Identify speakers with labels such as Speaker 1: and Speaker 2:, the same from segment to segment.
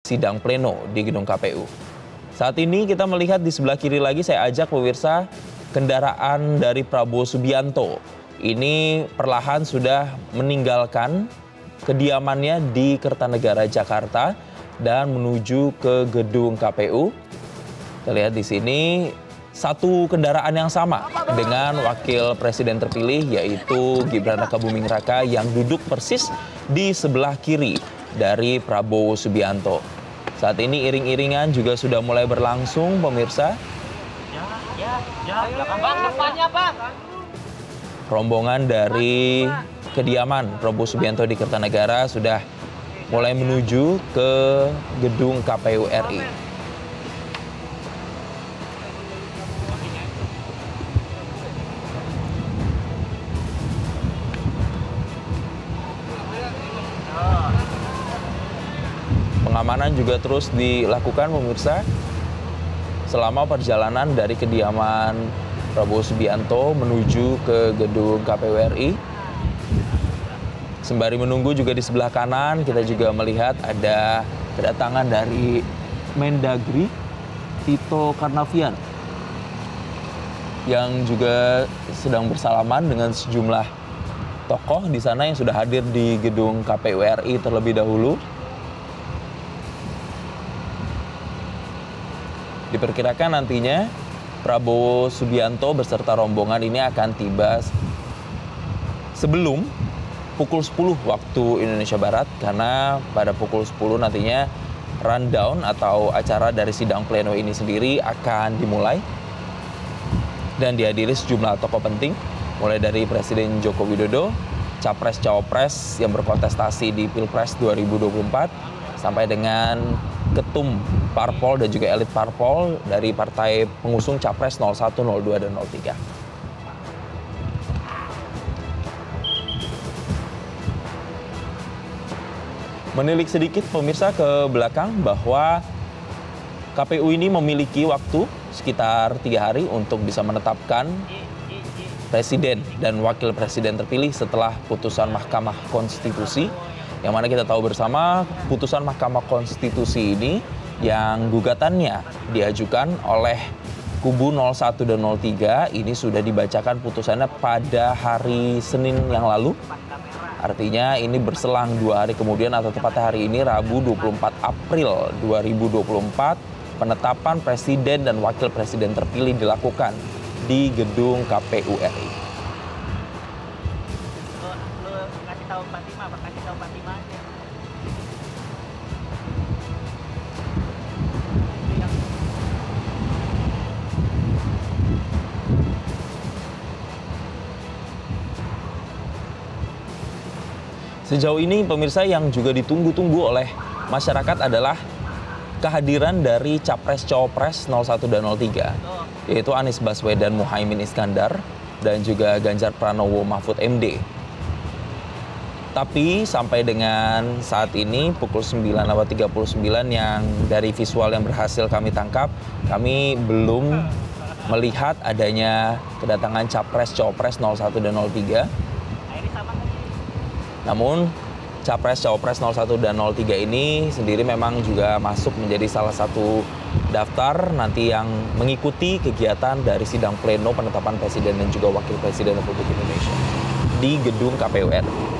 Speaker 1: sidang pleno di gedung KPU. Saat ini kita melihat di sebelah kiri lagi, saya ajak pemirsa, kendaraan dari Prabowo Subianto. Ini perlahan sudah meninggalkan kediamannya di Kertanegara, Jakarta dan menuju ke gedung KPU. Kita lihat di sini satu kendaraan yang sama dengan wakil presiden terpilih yaitu Gibran Rakabuming Raka yang duduk persis di sebelah kiri dari Prabowo Subianto. Saat ini iring-iringan juga sudah mulai berlangsung, pemirsa.
Speaker 2: Bang, depannya, Bang.
Speaker 1: Rombongan dari kediaman Prabowo Subianto di Kertanegara sudah mulai menuju ke gedung KPU RI. Pengamanan juga terus dilakukan, pemirsa, selama perjalanan dari kediaman Prabowo Subianto menuju ke gedung KPU RI. Sembari menunggu juga di sebelah kanan kita juga melihat ada kedatangan dari Mendagri Tito Karnavian yang juga sedang bersalaman dengan sejumlah tokoh di sana yang sudah hadir di gedung KPU RI terlebih dahulu. Diperkirakan nantinya Prabowo Subianto beserta rombongan ini akan tiba sebelum pukul 10 waktu Indonesia Barat, karena pada pukul 10 nantinya rundown atau acara dari sidang pleno ini sendiri akan dimulai dan dihadiri sejumlah tokoh penting, mulai dari Presiden Joko Widodo, Capres-Cawapres yang berkontestasi di Pilpres 2024, sampai dengan ketum parpol dan juga elit parpol dari partai pengusung Capres 01, 02, dan 03. Menilik sedikit pemirsa ke belakang bahwa KPU ini memiliki waktu sekitar 3 hari untuk bisa menetapkan presiden dan wakil presiden terpilih setelah putusan Mahkamah Konstitusi. Yang mana kita tahu bersama putusan Mahkamah Konstitusi ini yang gugatannya diajukan oleh kubu 01 dan 03 ini sudah dibacakan putusannya pada hari Senin yang lalu. Artinya ini berselang 2 hari kemudian atau tepatnya hari ini Rabu 24 April 2024 penetapan presiden dan wakil presiden terpilih dilakukan di gedung KPU RI.
Speaker 2: Kasih tahu Fatima, kasih tahu Fatima aja.
Speaker 1: Sejauh ini pemirsa yang juga ditunggu-tunggu oleh masyarakat adalah kehadiran dari Capres-Cawapres 01 dan 03, yaitu Anies Baswedan Muhaimin Iskandar dan juga Ganjar Pranowo Mahfud MD. Tapi sampai dengan saat ini pukul 9.39 yang dari visual yang berhasil kami tangkap, kami belum melihat adanya kedatangan Capres-Cawapres 01 dan 03. Namun Capres-Cawapres 01 dan 03 ini sendiri memang juga masuk menjadi salah satu daftar nanti yang mengikuti kegiatan dari sidang pleno penetapan presiden dan juga wakil presiden Republik Indonesia di gedung KPU RI.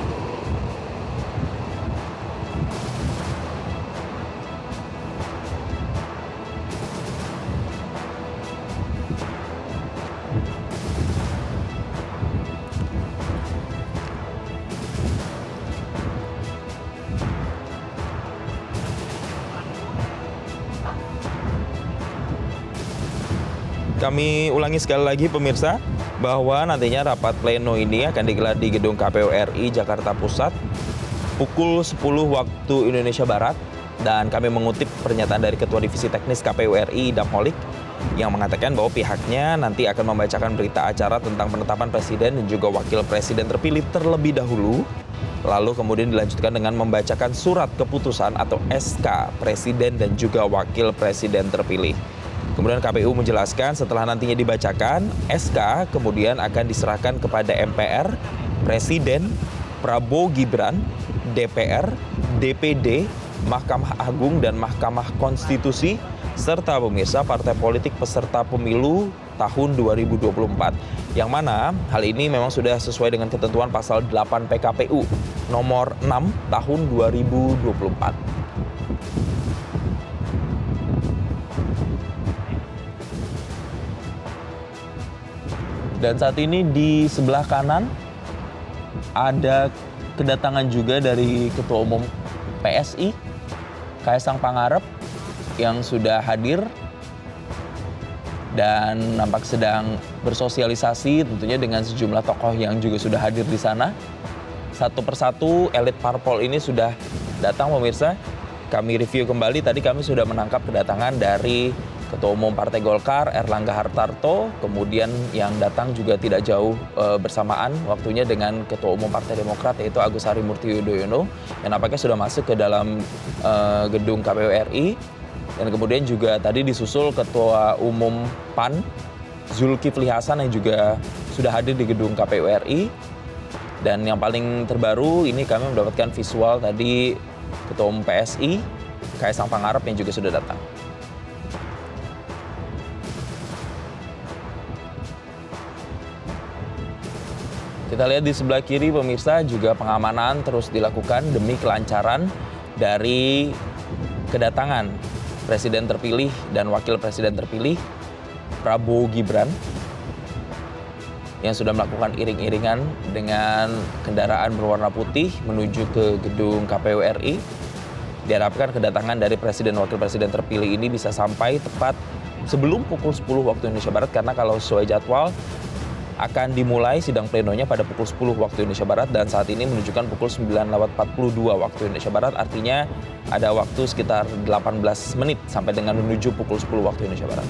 Speaker 1: Kami ulangi sekali lagi pemirsa, bahwa nantinya rapat pleno ini akan digelar di gedung KPU RI Jakarta Pusat pukul 10 waktu Indonesia Barat. Dan kami mengutip pernyataan dari Ketua Divisi Teknis KPU RI Idam Holik yang mengatakan bahwa pihaknya nanti akan membacakan berita acara tentang penetapan presiden dan juga wakil presiden terpilih terlebih dahulu. Lalu kemudian dilanjutkan dengan membacakan surat keputusan atau SK presiden dan juga wakil presiden terpilih. Kemudian KPU menjelaskan setelah nantinya dibacakan, SK kemudian akan diserahkan kepada MPR, Presiden, Prabowo Gibran, DPR, DPD, Mahkamah Agung dan Mahkamah Konstitusi, serta pemirsa partai politik peserta pemilu tahun 2024. Yang mana hal ini memang sudah sesuai dengan ketentuan pasal 8 PKPU nomor 6 tahun 2024. Dan saat ini di sebelah kanan ada kedatangan juga dari Ketua Umum PSI, Kaesang Pangarep, yang sudah hadir dan nampak sedang bersosialisasi tentunya dengan sejumlah tokoh yang juga sudah hadir di sana. Satu persatu elit parpol ini sudah datang, pemirsa. Kami review kembali, tadi kami sudah menangkap kedatangan dari Ketua Umum Partai Golkar, Erlangga Hartarto, kemudian yang datang juga tidak jauh bersamaan waktunya dengan Ketua Umum Partai Demokrat, yaitu Agus Harimurti Yudhoyono, yang nampaknya sudah masuk ke dalam gedung KPU RI. Dan kemudian juga tadi disusul Ketua Umum PAN, Zulkifli Hasan, yang juga sudah hadir di gedung KPU RI. Dan yang paling terbaru ini kami mendapatkan visual tadi Ketua Umum PSI, Kaesang Pangarep, yang juga sudah datang. Kita lihat di sebelah kiri, pemirsa, juga pengamanan terus dilakukan demi kelancaran dari kedatangan Presiden terpilih dan Wakil Presiden terpilih Prabowo Gibran yang sudah melakukan iring-iringan dengan kendaraan berwarna putih menuju ke gedung KPU RI. Diharapkan kedatangan dari Presiden Wakil Presiden terpilih ini bisa sampai tepat sebelum pukul 10 waktu Indonesia Barat, karena kalau sesuai jadwal akan dimulai sidang plenonya pada pukul 10 waktu Indonesia Barat, dan saat ini menunjukkan pukul 9.42 waktu Indonesia Barat, artinya ada waktu sekitar 18 menit sampai dengan menuju pukul 10 waktu Indonesia Barat.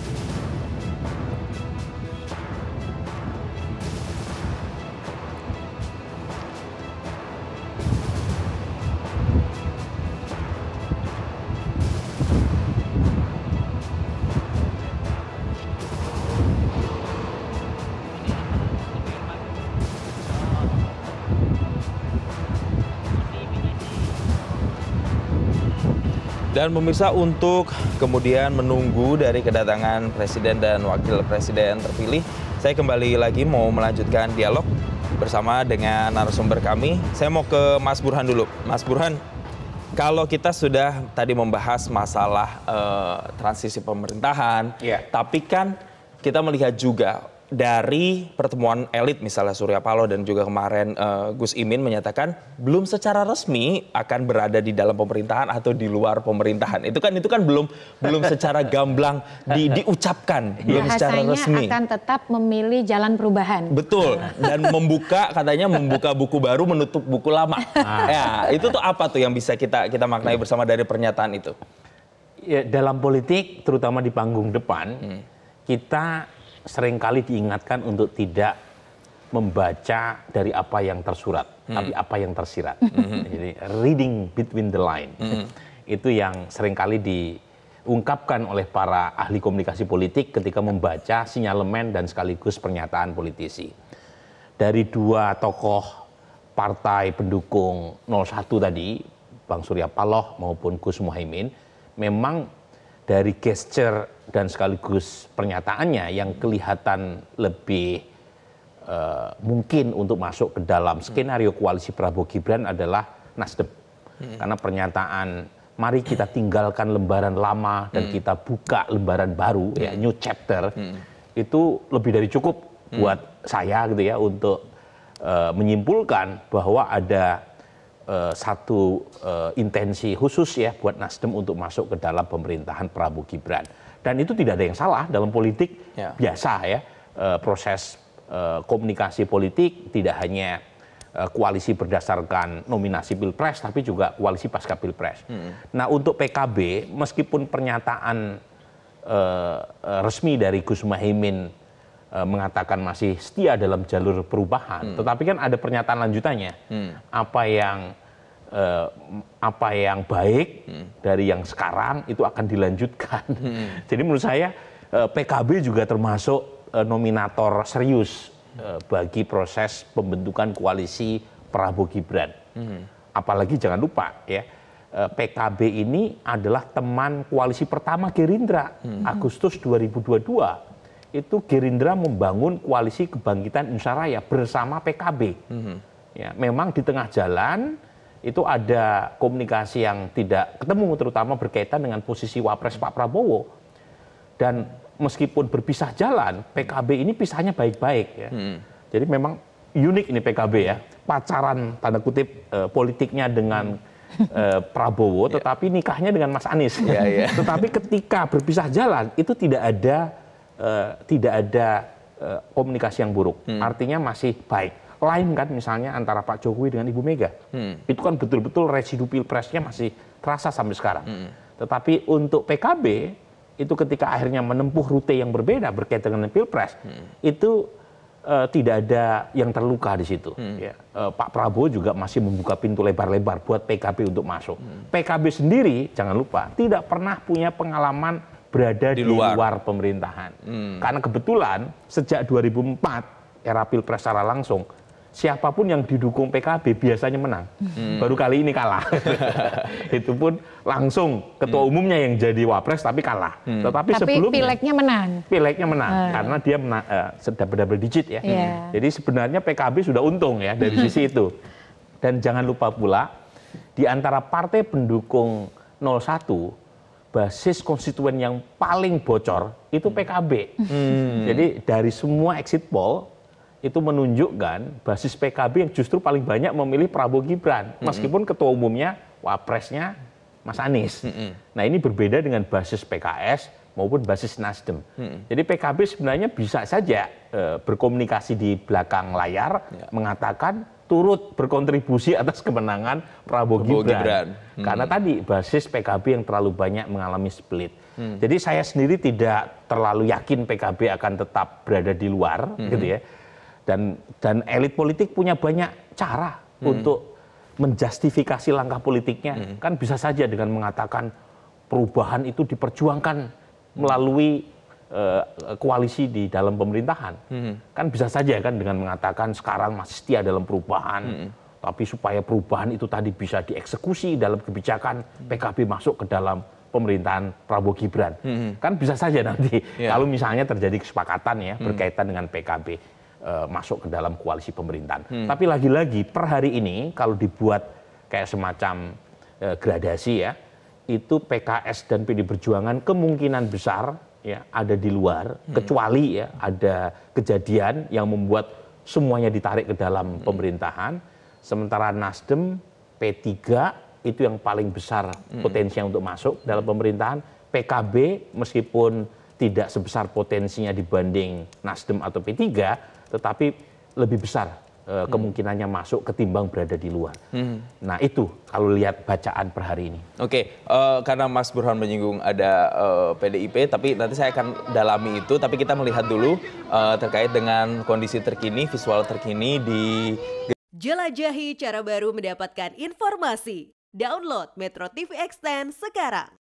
Speaker 1: Dan pemirsa, untuk kemudian menunggu dari kedatangan Presiden dan Wakil Presiden terpilih, saya kembali lagi mau melanjutkan dialog bersama dengan narasumber kami. Saya mau ke Mas Burhan dulu. Mas Burhan, kalau kita sudah tadi membahas masalah transisi pemerintahan, tapi kan kita melihat juga dari pertemuan elit misalnya Surya Paloh dan juga kemarin Gus Imin menyatakan belum secara resmi akan berada di dalam pemerintahan atau di luar pemerintahan. Itu kan belum secara gamblang diucapkan, belum secara resmi.
Speaker 3: Akan tetap memilih jalan perubahan.
Speaker 1: Betul, dan katanya membuka buku baru, menutup buku lama. Ya, itu tuh apa tuh yang bisa kita maknai bersama dari pernyataan itu?
Speaker 4: Ya, dalam politik, terutama di panggung depan, kita seringkali diingatkan untuk tidak membaca dari apa yang tersurat, tapi apa yang tersirat. Jadi reading between the line. Itu yang seringkali diungkapkan oleh para ahli komunikasi politik ketika membaca sinyalemen dan sekaligus pernyataan politisi. Dari dua tokoh partai pendukung 01 tadi, Bang Surya Paloh maupun Gus Muhaimin, memang dari gesture dan sekaligus pernyataannya yang kelihatan lebih mungkin untuk masuk ke dalam skenario koalisi Prabowo Gibran adalah Nasdem. Karena pernyataan mari kita tinggalkan lembaran lama dan kita buka lembaran baru, ya new chapter, itu lebih dari cukup buat saya gitu ya untuk menyimpulkan bahwa ada satu intensi khusus ya buat Nasdem untuk masuk ke dalam pemerintahan Prabowo Gibran. Dan itu tidak ada yang salah dalam politik biasa ya. Proses komunikasi politik tidak hanya koalisi berdasarkan nominasi Pilpres, tapi juga koalisi pasca Pilpres. Nah, untuk PKB, meskipun pernyataan resmi dari Gus Muhaimin mengatakan masih setia dalam jalur perubahan, tetapi kan ada pernyataan lanjutannya. Apa yang baik dari yang sekarang itu akan dilanjutkan. Jadi menurut saya PKB juga termasuk nominator serius bagi proses pembentukan koalisi Prabowo Gibran. Apalagi jangan lupa ya, PKB ini adalah teman koalisi pertama Gerindra. Agustus 2022 itu Gerindra membangun koalisi kebangkitan Indonesia Raya bersama PKB. Ya, memang di tengah jalan itu ada komunikasi yang tidak ketemu, terutama berkaitan dengan posisi Wapres Pak Prabowo. Dan meskipun berpisah jalan, PKB ini pisahnya baik-baik. Ya. Jadi memang unik ini PKB ya, pacaran tanda kutip politiknya dengan Prabowo, tetapi nikahnya dengan Mas Anies. Tetapi ketika berpisah jalan itu tidak ada komunikasi yang buruk. Artinya masih baik. Lain kan misalnya antara Pak Jokowi dengan Ibu Mega. Itu kan betul-betul residu pilpresnya masih terasa sampai sekarang. Tetapi untuk PKB itu ketika akhirnya menempuh rute yang berbeda berkaitan dengan pilpres, itu tidak ada yang terluka di situ. Ya. Pak Prabowo juga masih membuka pintu lebar-lebar buat PKB untuk masuk. PKB sendiri, jangan lupa, tidak pernah punya pengalaman berada di luar pemerintahan. Karena kebetulan sejak 2004, era pilpres secara langsung, siapapun yang didukung PKB biasanya menang. Baru kali ini kalah. Itu pun langsung ketua umumnya yang jadi wapres tapi kalah. Tetapi sebelumnya
Speaker 3: pileknya menang.
Speaker 4: Pileknya menang karena dia sudah double digit ya. Jadi sebenarnya PKB sudah untung ya dari sisi itu. Dan jangan lupa pula di antara partai pendukung 01 basis konstituen yang paling bocor itu PKB. Jadi dari semua exit poll itu menunjukkan basis PKB yang justru paling banyak memilih Prabowo Gibran. Meskipun ketua umumnya, wapresnya Mas Anies. Nah ini berbeda dengan basis PKS maupun basis Nasdem. Jadi PKB sebenarnya bisa saja berkomunikasi di belakang layar, mengatakan turut berkontribusi atas kemenangan Prabowo Gibran. Karena tadi basis PKB yang terlalu banyak mengalami split. Jadi saya sendiri tidak terlalu yakin PKB akan tetap berada di luar, gitu ya. Dan elit politik punya banyak cara untuk menjustifikasi langkah politiknya. Kan bisa saja dengan mengatakan perubahan itu diperjuangkan melalui koalisi di dalam pemerintahan. Kan bisa saja kan dengan mengatakan sekarang masih setia dalam perubahan, tapi supaya perubahan itu tadi bisa dieksekusi dalam kebijakan PKB masuk ke dalam pemerintahan Prabowo Gibran. Kan bisa saja nanti kalau misalnya terjadi kesepakatan ya berkaitan dengan PKB. Masuk ke dalam koalisi pemerintahan. Tapi lagi-lagi per hari ini kalau dibuat kayak semacam gradasi ya, itu PKS dan PD Perjuangan kemungkinan besar ya ada di luar, kecuali ya ada kejadian yang membuat semuanya ditarik ke dalam pemerintahan. Sementara Nasdem, P3 itu yang paling besar potensinya untuk masuk dalam pemerintahan. PKB meskipun tidak sebesar potensinya dibanding Nasdem atau P3, tetapi lebih besar kemungkinannya masuk ketimbang berada di luar. Nah itu kalau lihat bacaan per hari ini.
Speaker 1: Oke, karena Mas Burhan menyinggung ada PDIP, tapi nanti saya akan dalami itu. Tapi kita melihat dulu terkait dengan kondisi terkini, visual terkini di...
Speaker 5: Jelajahi cara baru mendapatkan informasi. Download Metro TV Extend sekarang.